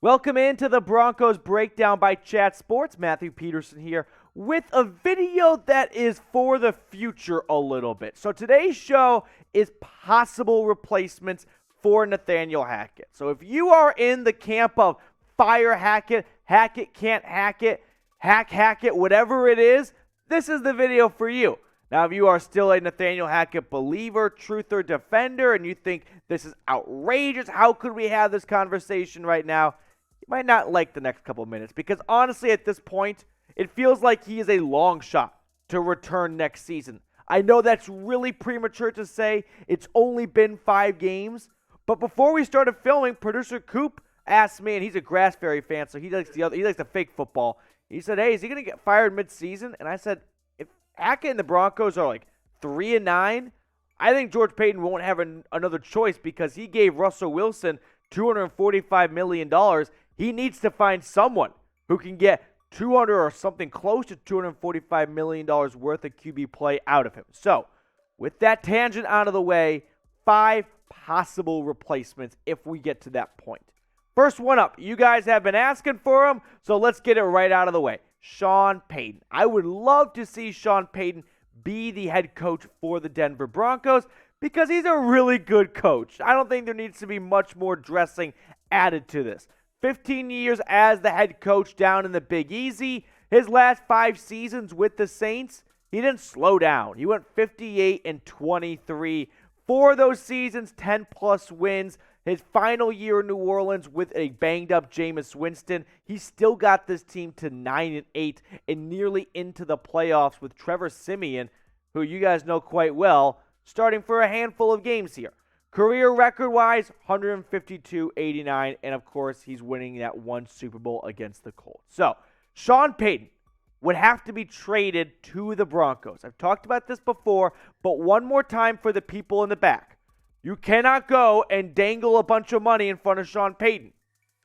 Welcome into the Broncos Breakdown by Chat Sports. Matthew Peterson here with a video that is for the future a little bit. So today's show is possible replacements for Nathaniel Hackett. So if you are in the camp of fire Hackett, Hackett can't hack it, hack it, whatever it is, this is the video for you. Now, if you are still a Nathaniel Hackett believer, truther, defender, and you think this is outrageous, how could we have this conversation right now? You might not like the next couple of minutes because honestly, at this point, it feels like he is a long shot to return next season. I know that's really premature to say. It's only been 5 games. But before we started filming, producer Coop asked me, and he's a Grass Fairy fan, so he likes the fake football. He said, hey, is he going to get fired mid-season? And I said, if Hackett and the Broncos are like 3-9, I think George Payton won't have another choice because he gave Russell Wilson $245 million. He needs to find someone who can get 200 or something close to $245 million worth of QB play out of him. So, with that tangent out of the way, 5 possible replacements if we get to that point. First one up, you guys have been asking for him, so let's get it right out of the way. Sean Payton. I would love to see Sean Payton be the head coach for the Denver Broncos because he's a really good coach. I don't think there needs to be much more dressing added to this. 15 years as the head coach down in the Big Easy. His last 5 seasons with the Saints, he didn't slow down. He went 58-23. 4 of those seasons, 10-plus wins. His final year in New Orleans with a banged-up Jameis Winston, he still got this team to 9-8 and nearly into the playoffs with Trevor Siemian, who you guys know quite well, starting for a handful of games here. Career record-wise, 152-89, and of course, he's winning that one Super Bowl against the Colts. So, Sean Payton would have to be traded to the Broncos. I've talked about this before, but one more time for the people in the back. You cannot go and dangle a bunch of money in front of Sean Payton.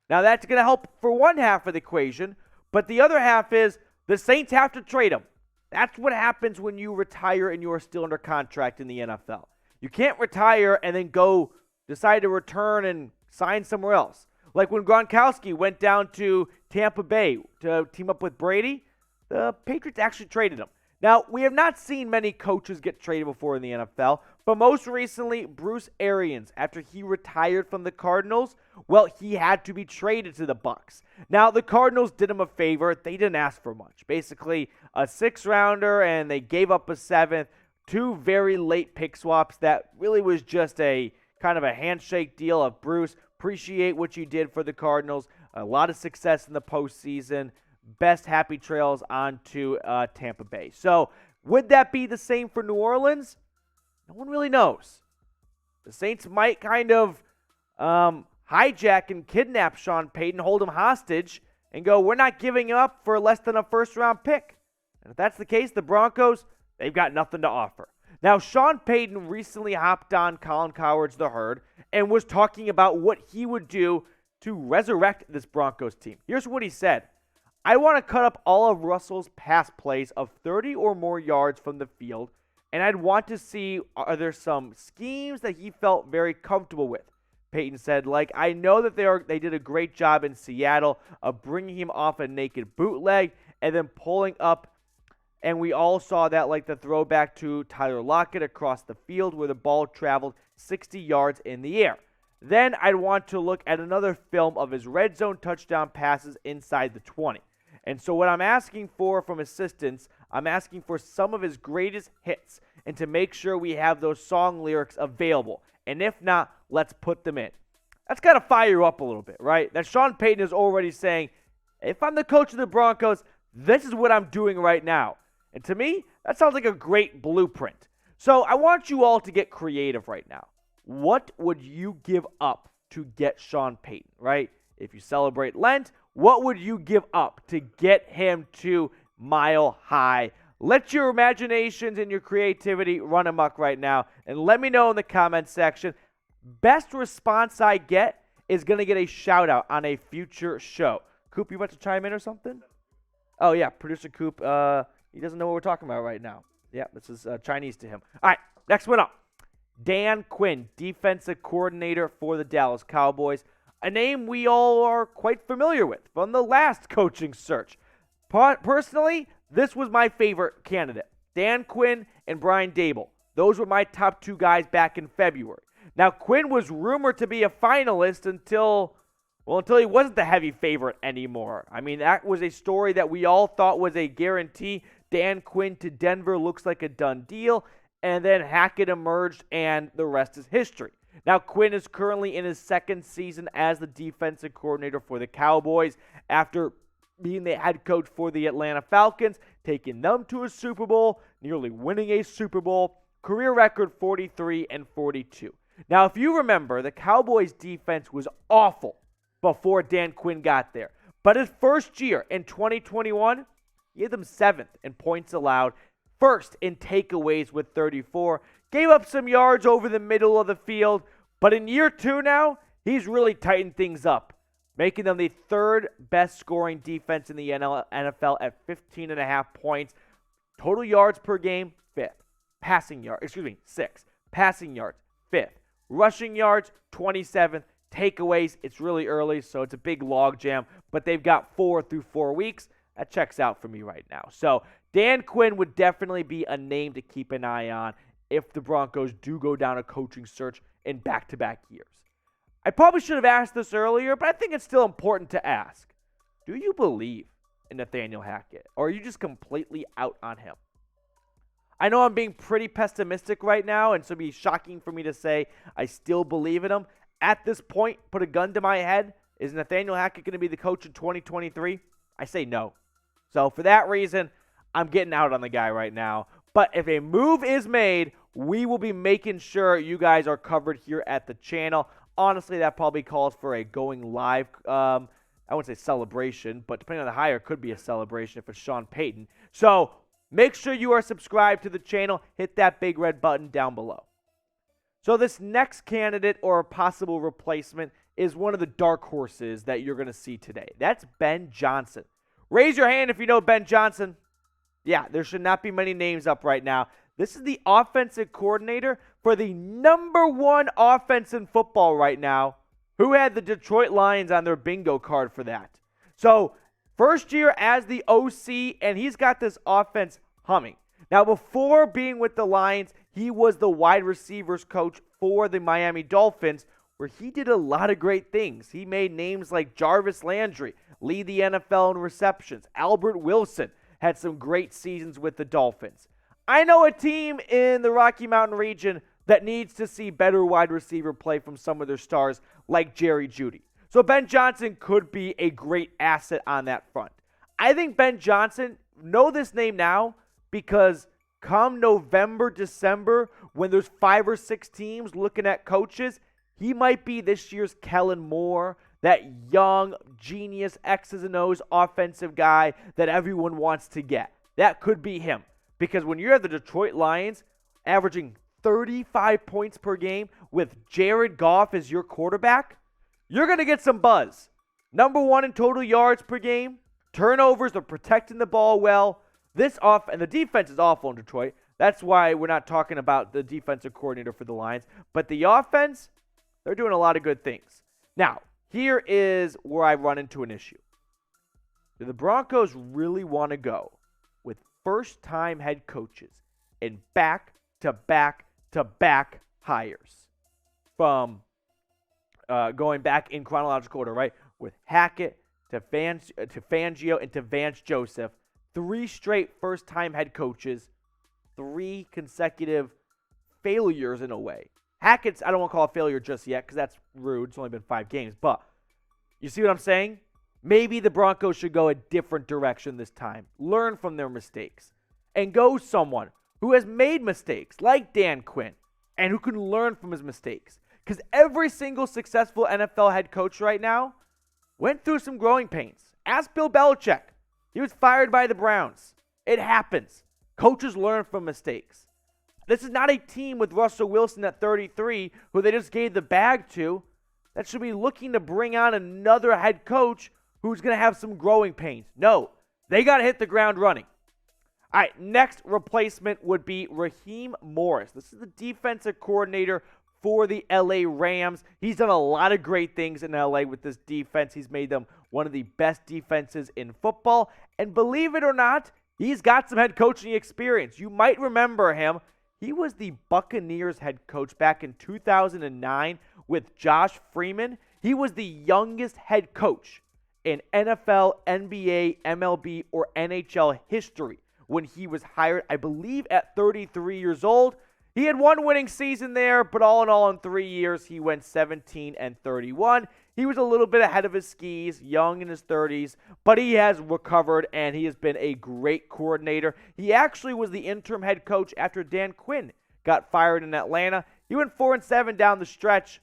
Now, that's going to help for one half of the equation, but the other half is the Saints have to trade him. That's what happens when you retire and you are still under contract in the NFL. You can't retire and then go decide to return and sign somewhere else. Like when Gronkowski went down to Tampa Bay to team up with Brady, the Patriots actually traded him. Now, we have not seen many coaches get traded before in the NFL, but most recently, Bruce Arians, after he retired from the Cardinals, well, he had to be traded to the Bucs. Now, the Cardinals did him a favor. They didn't ask for much. Basically, a 6th-rounder, and they gave up a 7th. 2 very late pick swaps that really was just a kind of a handshake deal of Bruce, appreciate what you did for the Cardinals. A lot of success in the postseason. Best happy trails on to Tampa Bay. So, would that be the same for New Orleans? No one really knows. The Saints might kind of hijack and kidnap Sean Payton, hold him hostage, and go, we're not giving up for less than a first-round pick. And if that's the case, the Broncos, they've got nothing to offer. Now, Sean Payton recently hopped on Colin Cowherd's The Herd and was talking about what he would do to resurrect this Broncos team. Here's what he said. I want to cut up all of Russell's pass plays of 30 or more yards from the field, and I'd want to see are there some schemes that he felt very comfortable with. Payton said, I know that they did a great job in Seattle of bringing him off a naked bootleg and then pulling up. And we all saw that like the throwback to Tyler Lockett across the field where the ball traveled 60 yards in the air. Then I'd want to look at another film of his red zone touchdown passes inside the 20. And so what I'm asking for from assistants, I'm asking for some of his greatest hits and to make sure we have those song lyrics available. And if not, let's put them in. That's got to fire you up a little bit, right? That Sean Payton is already saying, if I'm the coach of the Broncos, this is what I'm doing right now. And to me, that sounds like a great blueprint. So I want you all to get creative right now. What would you give up to get Sean Payton, right? If you celebrate Lent, what would you give up to get him to Mile High? Let your imaginations and your creativity run amok right now. And let me know in the comments section. Best response I get is going to get a shout out on a future show. Coop, you want to chime in or something? Oh, yeah. Producer Coop, he doesn't know what we're talking about right now. Yeah, this is Chinese to him. All right, next one up. Dan Quinn, defensive coordinator for the Dallas Cowboys. a name we all are quite familiar with from the last coaching search. Personally, this was my favorite candidate. Dan Quinn and Brian Daboll. Those were my top two guys back in February. Now, Quinn was rumored to be a finalist until he wasn't the heavy favorite anymore. I mean, that was a story that we all thought was a guarantee. Dan Quinn to Denver looks like a done deal. And then Hackett emerged, and the rest is history. Now, Quinn is currently in his second season as the defensive coordinator for the Cowboys after being the head coach for the Atlanta Falcons, taking them to a Super Bowl, nearly winning a Super Bowl, career record 43-42. Now, if you remember, the Cowboys defense was awful before Dan Quinn got there. But his first year in 2021, he had them 7th in points allowed, first in takeaways with 34, gave up some yards over the middle of the field, but in year 2 now, he's really tightened things up, making them the 3rd best scoring defense in the NFL at 15.5 points. Total yards per game, 5th. 6th. Passing yards, 5th. Rushing yards, 27th. Takeaways, it's really early, so it's a big log jam, but they've got 4 through 4 weeks. That checks out for me right now. So Dan Quinn would definitely be a name to keep an eye on if the Broncos do go down a coaching search in back-to-back years. I probably should have asked this earlier, but I think it's still important to ask. Do you believe in Nathaniel Hackett, or are you just completely out on him? I know I'm being pretty pessimistic right now, and so it'd be shocking for me to say I still believe in him. At this point, put a gun to my head, is Nathaniel Hackett going to be the coach in 2023? I say no. So for that reason, I'm getting out on the guy right now. But if a move is made, we will be making sure you guys are covered here at the channel. Honestly, that probably calls for a going live, I wouldn't say celebration, but depending on the hire, it could be a celebration if it's Sean Payton. So make sure you are subscribed to the channel. Hit that big red button down below. So this next candidate or possible replacement is one of the dark horses that you're going to see today. That's Ben Johnson. Raise your hand if you know Ben Johnson. Yeah, there should not be many names up right now. This is the offensive coordinator for the #1 offense in football right now. Who had the Detroit Lions on their bingo card for that? So, first year as the OC, and he's got this offense humming. Now, before being with the Lions, he was the wide receivers coach for the Miami Dolphins, where he did a lot of great things. He made names like Jarvis Landry lead the NFL in receptions. Albert Wilson had some great seasons with the Dolphins. I know a team in the Rocky Mountain region that needs to see better wide receiver play from some of their stars like Jerry Jeudy. So Ben Johnson could be a great asset on that front. I think Ben Johnson, know this name now, because come November, December, when there's 5 or 6 teams looking at coaches, he might be this year's Kellen Moore, that young, genius, X's and O's offensive guy that everyone wants to get. That could be him. Because when you're at the Detroit Lions, averaging 35 points per game with Jared Goff as your quarterback, you're going to get some buzz. #1 in total yards per game, turnovers, they're protecting the ball well. And the defense is awful in Detroit. That's why we're not talking about the defensive coordinator for the Lions. But the offense, they're doing a lot of good things. Now, here is where I run into an issue. Do the Broncos really want to go with first-time head coaches in back-to-back-to-back hires? From going back in chronological order, right? With Hackett to Fangio and to Vance Joseph. 3 straight first-time head coaches, 3 consecutive failures in a way. Hackett's, I don't want to call it failure just yet because that's rude. It's only been 5 games. But you see what I'm saying? Maybe the Broncos should go a different direction this time. Learn from their mistakes. And go someone who has made mistakes like Dan Quinn and who can learn from his mistakes. Because every single successful NFL head coach right now went through some growing pains. Ask Bill Belichick. He was fired by the Browns. It happens. Coaches learn from mistakes. This is not a team with Russell Wilson at 33 who they just gave the bag to that should be looking to bring on another head coach who's going to have some growing pains. No, they got to hit the ground running. All right, next replacement would be Raheem Morris. This is the defensive coordinator for the LA Rams. He's done a lot of great things in LA with this defense. He's made them one of the best defenses in football. And believe it or not, he's got some head coaching experience. You might remember him. He was the Buccaneers head coach back in 2009 with Josh Freeman. He was the youngest head coach in NFL, NBA, MLB, or NHL history when he was hired, I believe, at 33 years old. He had one winning season there, but all in all, in 3 years, he went 17-31. He was a little bit ahead of his skis, young in his 30s, but he has recovered, and he has been a great coordinator. He actually was the interim head coach after Dan Quinn got fired in Atlanta. He went 4-7 down the stretch.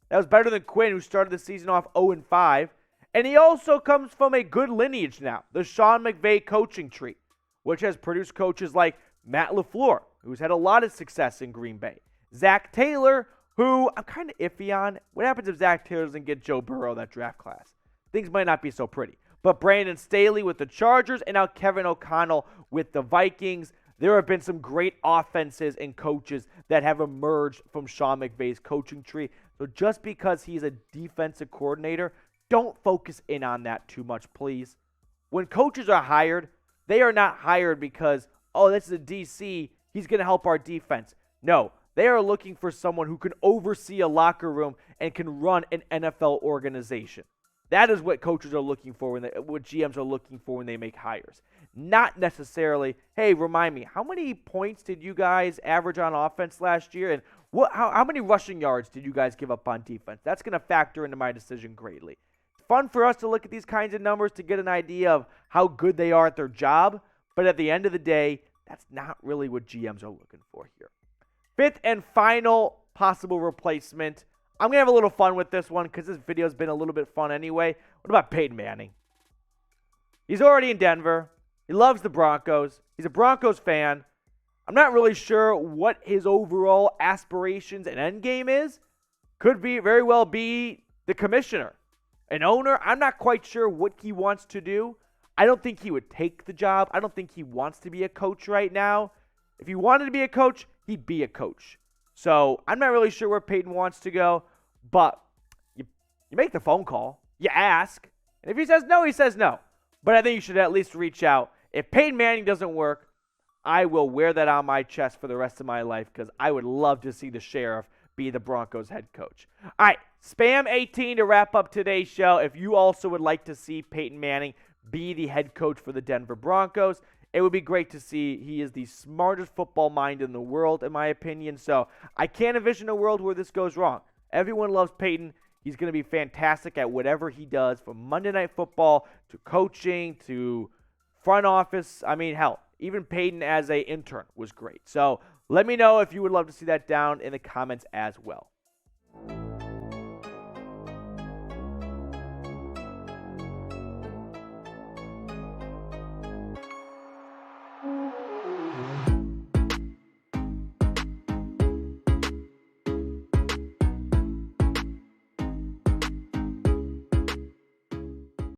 That was better than Quinn, who started the season off 0-5. And he also comes from a good lineage now, the Sean McVay coaching tree, which has produced coaches like Matt LaFleur, who's had a lot of success in Green Bay. Zach Taylor, who I'm kind of iffy on. What happens if Zach Taylor doesn't get Joe Burrow that draft class? Things might not be so pretty. But Brandon Staley with the Chargers, and now Kevin O'Connell with the Vikings. There have been some great offenses and coaches that have emerged from Sean McVay's coaching tree. So just because he's a defensive coordinator, don't focus in on that too much, please. When coaches are hired, they are not hired because, oh, this is a DC, he's going to help our defense. No, they are looking for someone who can oversee a locker room and can run an NFL organization. That is what coaches are looking for, what GMs are looking for when they make hires. Not necessarily, hey, remind me, how many points did you guys average on offense last year? And how many rushing yards did you guys give up on defense? That's going to factor into my decision greatly. It's fun for us to look at these kinds of numbers to get an idea of how good they are at their job. But at the end of the day, that's not really what GMs are looking for here. Fifth and final possible replacement. I'm going to have a little fun with this one because this video has been a little bit fun anyway. What about Peyton Manning? He's already in Denver. He loves the Broncos. He's a Broncos fan. I'm not really sure what his overall aspirations and end game is. Could be very well be the commissioner, an owner. I'm not quite sure what he wants to do. I don't think he would take the job. I don't think he wants to be a coach right now. If he wanted to be a coach, he'd be a coach. So I'm not really sure where Peyton wants to go, but you make the phone call. You ask. And if he says no, he says no. But I think you should at least reach out. If Peyton Manning doesn't work, I will wear that on my chest for the rest of my life because I would love to see the sheriff be the Broncos head coach. All right, Spam 18 to wrap up today's show. If you also would like to see Peyton Manning be the head coach for the Denver Broncos, it would be great to see. He is the smartest football mind in the world, in my opinion. So I can't envision a world where this goes wrong. Everyone loves Peyton. He's going to be fantastic at whatever he does, from Monday Night Football to coaching to front office. I mean, hell, even Peyton as an intern was great. So let me know if you would love to see that down in the comments as well.